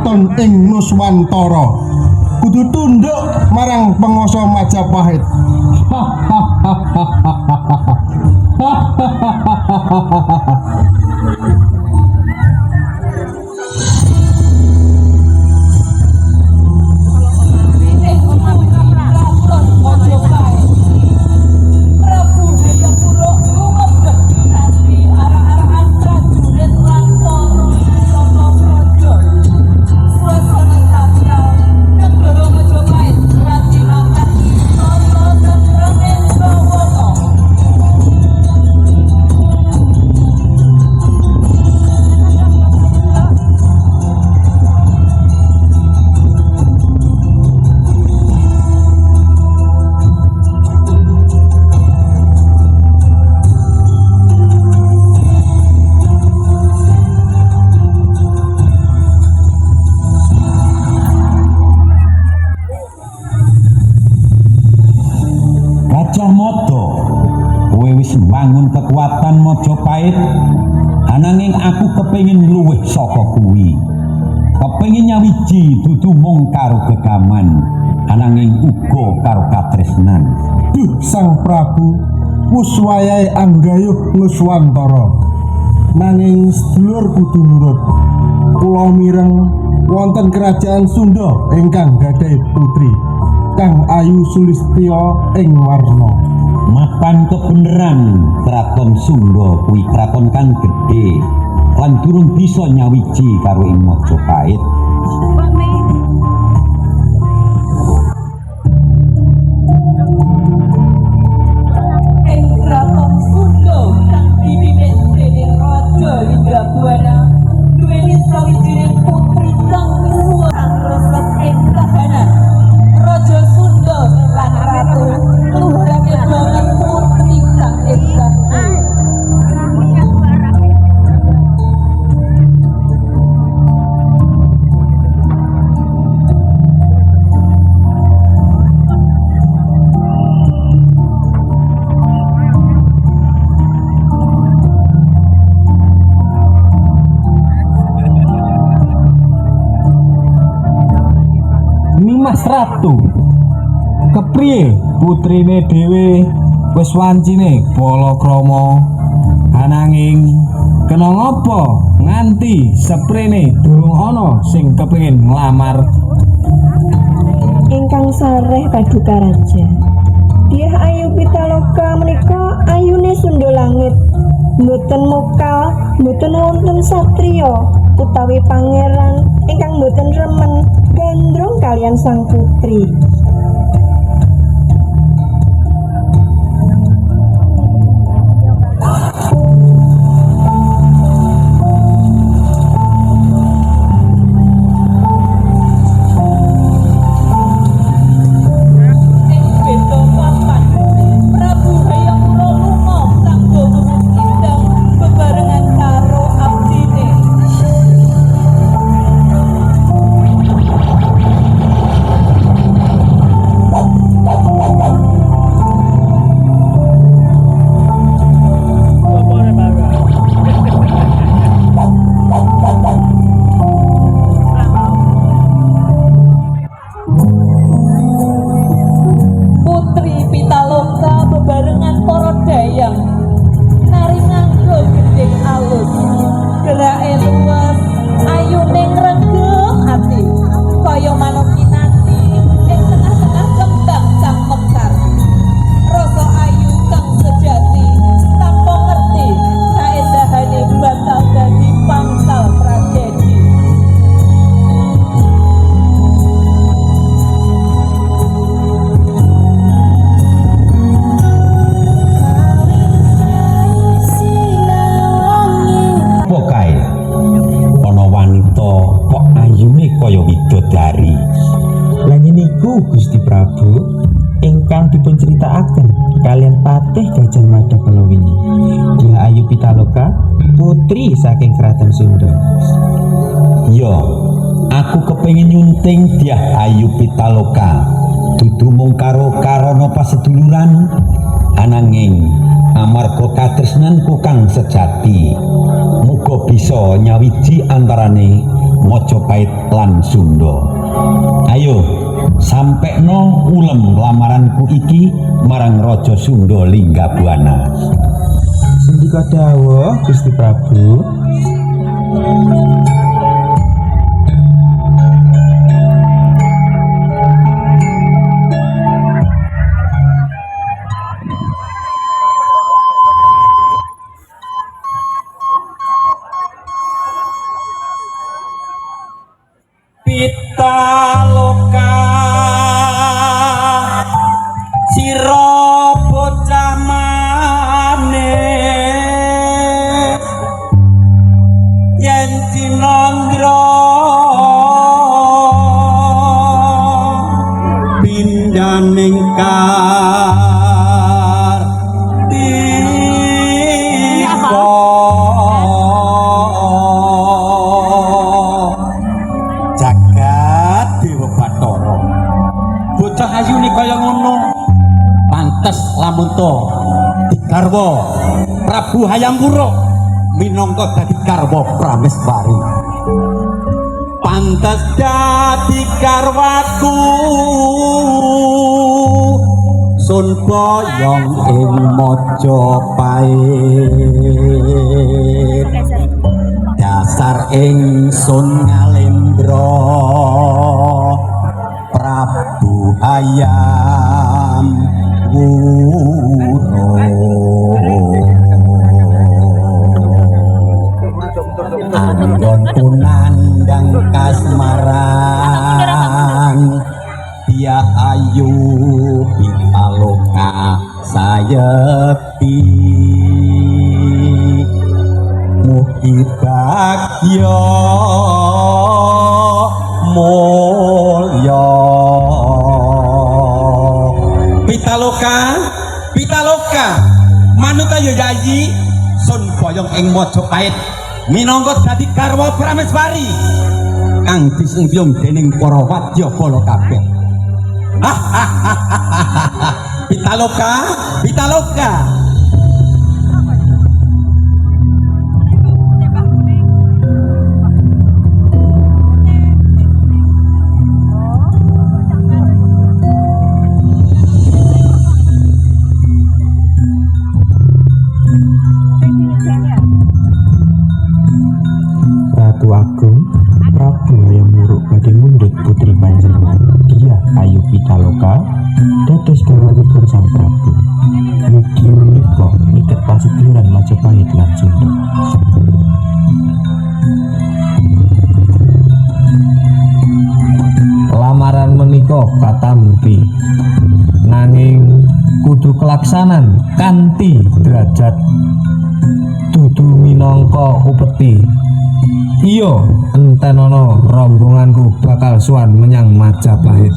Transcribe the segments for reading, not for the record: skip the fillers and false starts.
kraton ing Nuswantara. Kudu tunduk marang penguasa Majapahit. Gajah Mada, kowe wis mbangun kekuatan Majapahit, ananging aku kepengin luwih saka kuwi. Kepengin nyawiji dudu mung karo gegaman, ananging uga karo katresnan. Duh Sang Prabu, wis wayahe anggayuh Nuswantara. Nanging sedulur kudu nurut. Kula mireng wonten kerajaan Sunda ingkang gadhahi putri Kang Ayu Sulistya ing warna. Mapan kebeneran Kraton Sunda kuwi kraton kang gedhe lan durung bisa nyawiji karo ing Majapahit. Ing Kraton Sunda kang dipimpin dening Raja Indrabuana duweni sawijining putri kang misuwur kang resep ing kahanan. Raja Sunda lan Ratu luhurake banget putri kang indah. Nimas Ratu, kepriye putrine dhewe wis wancine palakrama, ananging kena ngapa nganti seprene durung ana sing kepengin nglamar? Ingkang sareh paduka raja, Dyah Ayu Pitaloka menika ayune Sunda Langit, mboten mokal, mboten wonten satriya utawi pangeran ingkang mboten remen gandrung kalian sang putri. Gusti Prabu ingkang dipunceritakaken kalian Patih Gajah Mada kalawingi, Dyah Ayu Pitaloka putri saking Kraton Sunda. Yo, aku kepengin nyunting Dyah Ayu Pitaloka dudu mung karo karana paseduluran, ananging amarga katresnanku kang sejati, muga bisa nyawiji antarane Majapahit lan Sunda. Ayo sampekno ulem lamaranku iki marang Raja Sunda Linggabuana. Sendika dawuh Gusti Prabu. Pitaloka sira bocah maneh yen cinandra pindaning jagat Dewa Bathara. Bocah ayune kaya ngono pantes lamun to digarwa Prabu Hayamwura minangka dadi garwa Prameswari. Pantes dadi garwaku Sun Boyong ing Majapahit. Dasar ingsun ngalendra Prabu Hayamwura. Anggon tunandang kasmaran dia ayu pitaloka sayepi mugi bagya mulya. Pitaloka manut ayo yayi Sun Boyong ing Majapahit minangka dadi garwa Prameswari kang disembyung dening para wadyabala kabeh. Pitaloka Ratu Agung Prabu Hayamwura badhe mundhut putri panjenengan Dia Ayu Pitaloka dados garwanipun Sang Prabu. Mugi menika niket pasitiran Majapahit lan Sunda. Lamaran menika katampi nanging kudu kelaksanan kanthi derajat dudu minangka upeti. Iya, entenono rombonganku bakal suwan menyang Majapahit.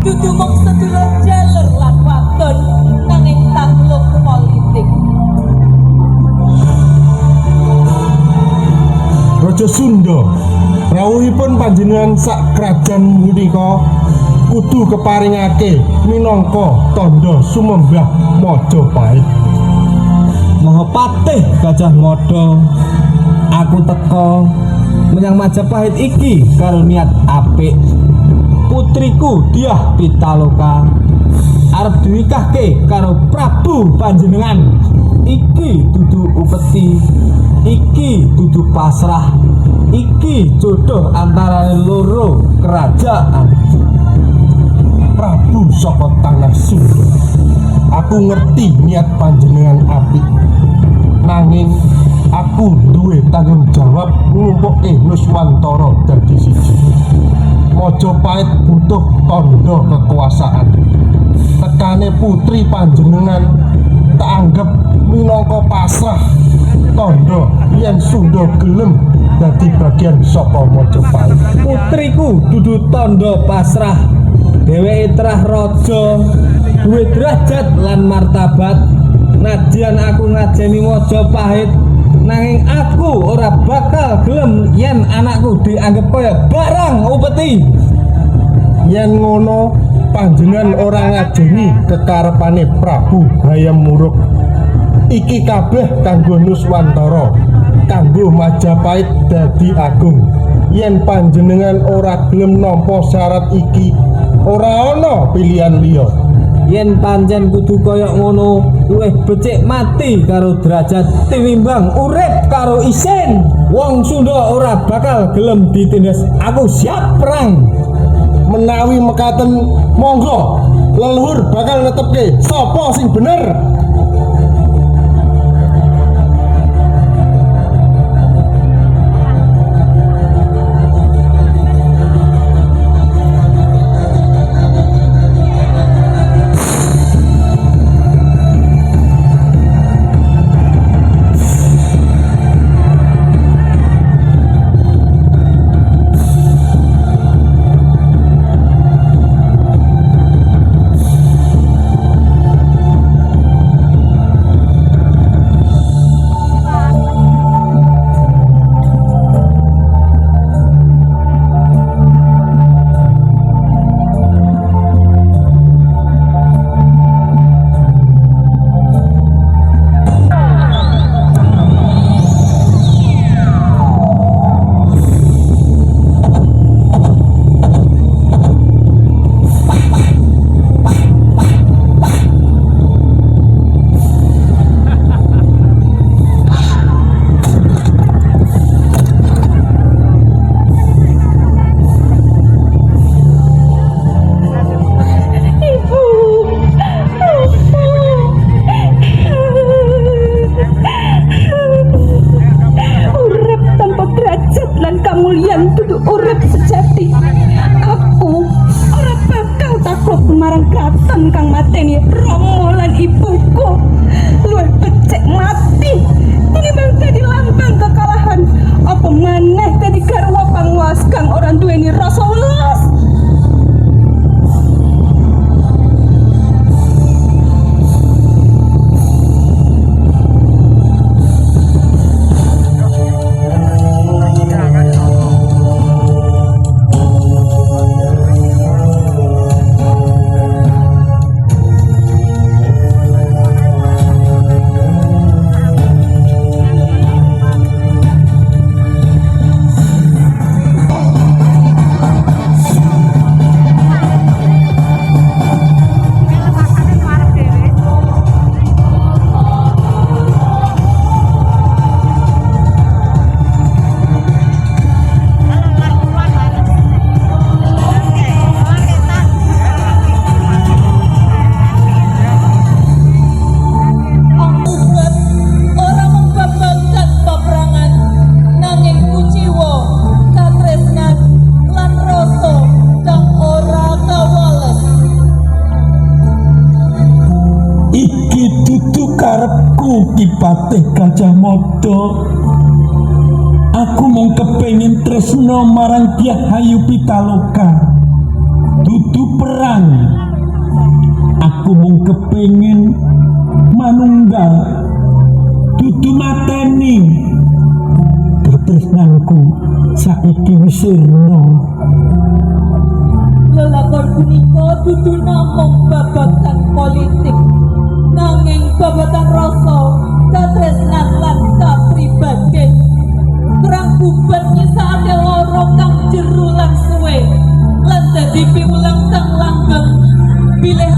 Dudu mung sedulur jalur lan wadon nanging takluk politik. Raja Sunda rawuhipun panjenengan sak krajan punika kudu keparingake minangka tandha sumembah Majapahit. Mahapatih Gajah Mada, aku teka menyang Majapahit iki karo niat apik. Putriku Dyah Pitaloka arep dinikahke karo Prabu panjenengan. Iki dudu upeti, iki dudu pasrah, iki jodoh antara loro kerajaan. Prabu saka tanah Sunda, aku ngerti niat panjenengan apik, nanging aku duwe tanggung jawab nglumpukke Nuswantara dadi siji. Majapahit butuh tandha kekuasaan. Tekane putri panjenengan tak anggap minangka pasrah, tandha yen Sunda gelem dadi bagian saka Majapahit. Putriku dudu tandha pasrah. Dheweke terah raja, duwe derajat lan martabat. Nadyan aku ngajeni Majapahit, nanging aku ora bakal gelem yen anakku dianggep kaya barang upeti. Yen ngono panjenengan ora ngajeni kekarepane Prabu Hayam Wuruk. Iki kabeh kanggo Nuswantara, kanggo Majapahit dadi agung. Yen panjenengan ora gelem nampa syarat iki, ora ana pilihan liya. Yen pancen kudu kaya ngono, luwih becik mati karo derajat tinimbang urip karo isin. Wong Sunda ora bakal gelem ditindas. Aku siap perang. Menawi mekaten, monggo leluhur bakal netepke sapa sing bener. Kemuliaan dudu urip sejati. Aku ora bakal takluk marang kraton kang mateni Rama lan ibuku. Luwih becik mati tinimbang dadi lambang kekalahan. Apa maneh dadi garwa panguwas kang ora duweni rasa welas. Karepku Ki Patih Gajah Mada, aku mung kepengin tresna marang Dyah Ayu Pitaloka. Dudu perang, aku mung kepengin manunggal, dudu mateni. Tresnanku saiki wis sirna. Lelakon punika dudu namung babagan politik, nanging babagan rasa, katresnan lan kapribaden. Perang bubar nyisake lara kang jero lan suwe, lan dadi piwulang kang langgeng bilih